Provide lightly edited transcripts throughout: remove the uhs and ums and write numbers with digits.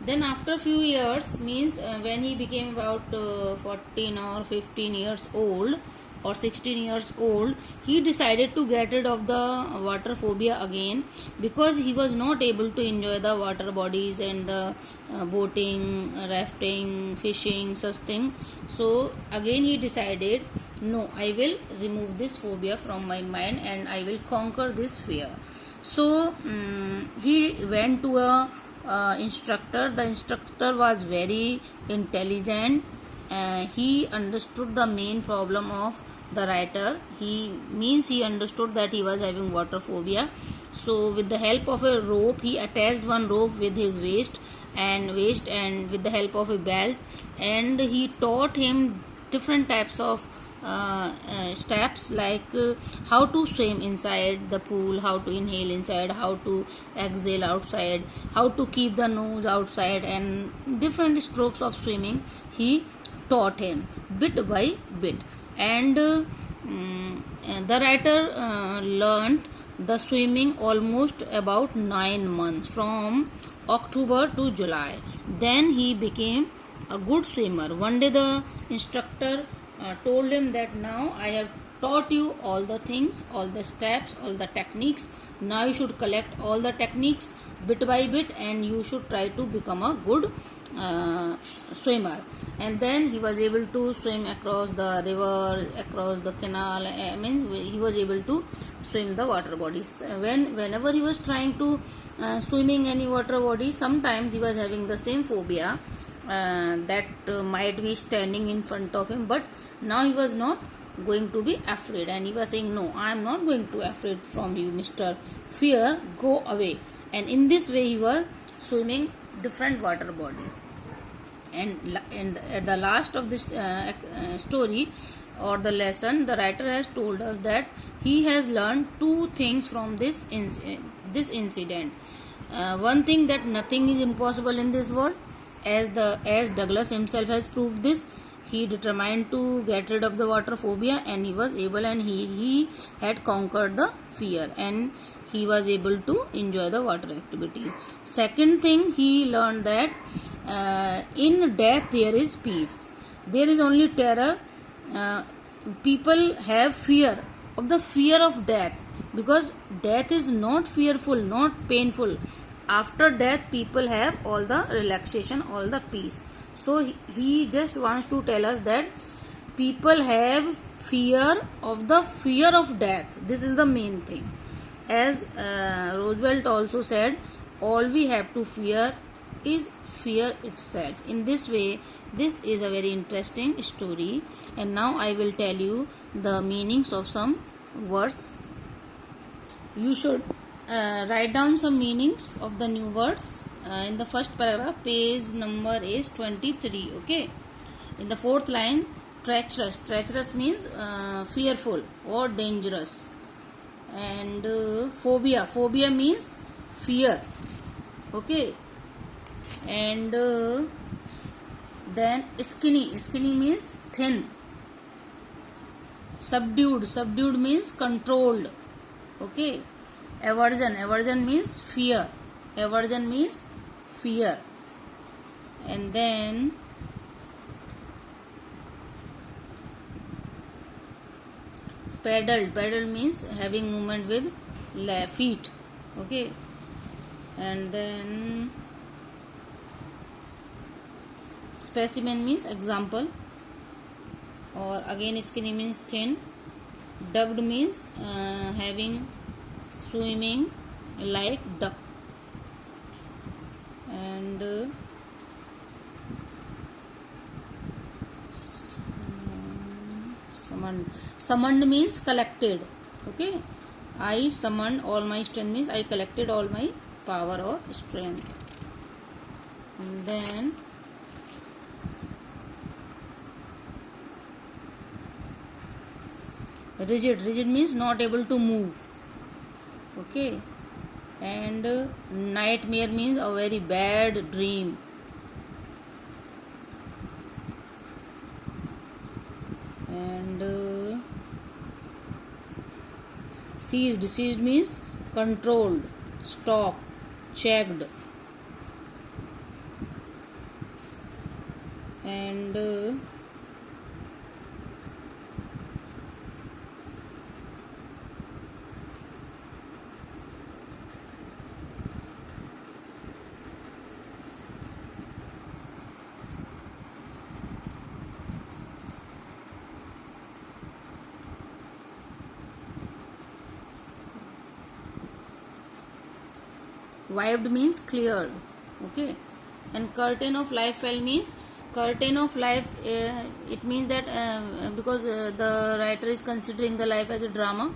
Then after few years, means when he became about 14 or 15 years old or 16 years old, he decided to get rid of the water phobia again, because he was not able to enjoy the water bodies and the boating, rafting, fishing, such thing. So again he decided, no, I will remove this phobia from my mind and I will conquer this fear. So he went to a instructor. The instructor was very intelligent. He understood the main problem of the writer. He understood that he was having water phobia. So with the help of a rope, he attached one rope with his waist and with the help of a belt, and he taught him different types of steps, like how to swim inside the pool, how to inhale inside, how to exhale outside, how to keep the nose outside, and different strokes of swimming he taught him bit by bit. And the writer learned the swimming almost about 9 months, from October to July. Then he became a good swimmer. One day the instructor told him that, now I have taught you all the things, all the steps, all the techniques. Now you should collect all the techniques bit by bit and you should try to become a good swimmer. And then he was able to swim across the river, across the canal. I mean, he was able to swim the water bodies. Whenever he was trying to swimming any water body, sometimes he was having the same phobia that might be standing in front of him, but now he was not going to be afraid, and he was saying, no, I am not going to afraid from you, Mr. Fear, go away. And in this way he was swimming different water bodies. And at the last of this story or the lesson, the writer has told us that he has learned two things from this incident. One thing, that nothing is impossible in this world, as Douglas himself has proved this. He determined to get rid of the water phobia, and he was able, and he had conquered the fear, and he was able to enjoy the water activities. Second thing, he learned that in death there is peace. There is only terror. People have fear of death, because death is not fearful, not painful. After death, people have all the relaxation, all the peace. So he just wants to tell us that people have fear of death. This is the main thing. As Roosevelt also said, all we have to fear is fear itself. In this way, this is a very interesting story. And now I will tell you the meanings of some words. You should write down some meanings of the new words. In the first paragraph, page number is 23. Okay. In the fourth line, treacherous. Treacherous means fearful or dangerous. And phobia. Phobia means fear. Okay. And then skinny. Skinny means thin. Subdued. Subdued means controlled. Okay. Aversion. Aversion means fear. Aversion means fear. And then pedal. Pedal means having movement with feet. Okay. And then specimen means example. Or again, skinny means thin. Ducked means having swimming like duck. And summoned means collected. Okay. I summoned all my strength means I collected all my power or strength. And then rigid. Rigid means not able to move. Okay. And nightmare means a very bad dream. And seized. Seized means controlled, stopped, checked. and wiped means cleared. Okay, and curtain of life fell means curtain of life, it means that because the writer is considering the life as a drama,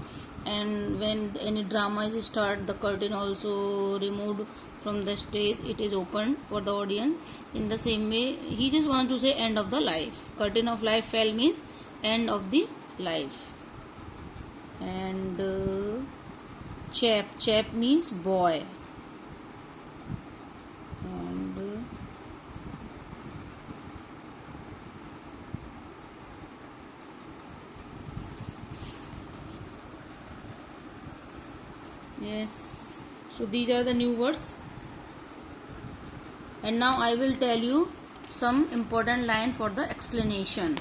and when any drama is start, the curtain also removed from the stage, it is opened for the audience. In the same way, he just wants to say end of the life. Curtain of life fell means end of the life. And chap means boy. And yes, so these are the new words. And now I will tell you some important line for the explanation.